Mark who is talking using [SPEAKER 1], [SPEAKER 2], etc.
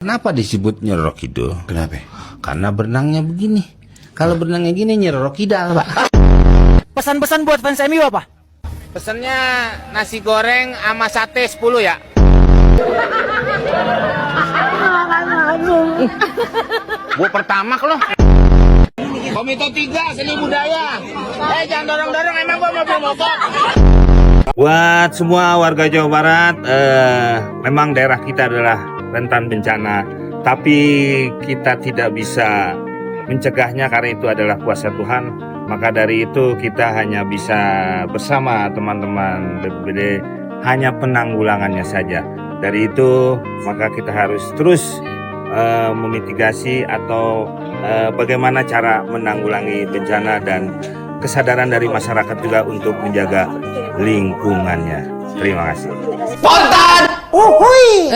[SPEAKER 1] Kenapa disebut Nyeroro Kidul?
[SPEAKER 2] Kenapa?
[SPEAKER 1] Karena berenangnya begini. Kalau berenangnya gini Nyeroro Kidal, Pak.
[SPEAKER 3] Pesan-pesan buat fans MU apa?
[SPEAKER 4] Pesannya nasi goreng sama sate 10 ya. Gua pertama loh. Komito 3 seni budaya. Jangan dorong-dorong, emang gua mobil mogok.
[SPEAKER 5] Buat semua warga Jawa Barat, memang daerah kita adalah rentan bencana, tapi kita tidak bisa mencegahnya karena itu adalah kuasa Tuhan. Maka dari itu kita hanya bisa bersama teman-teman BPBD hanya penanggulangannya saja. Dari itu maka kita harus terus memitigasi atau bagaimana cara menanggulangi bencana dan kesadaran dari masyarakat juga untuk menjaga lingkungannya. Terima kasih.
[SPEAKER 3] Spontan! Uhuy!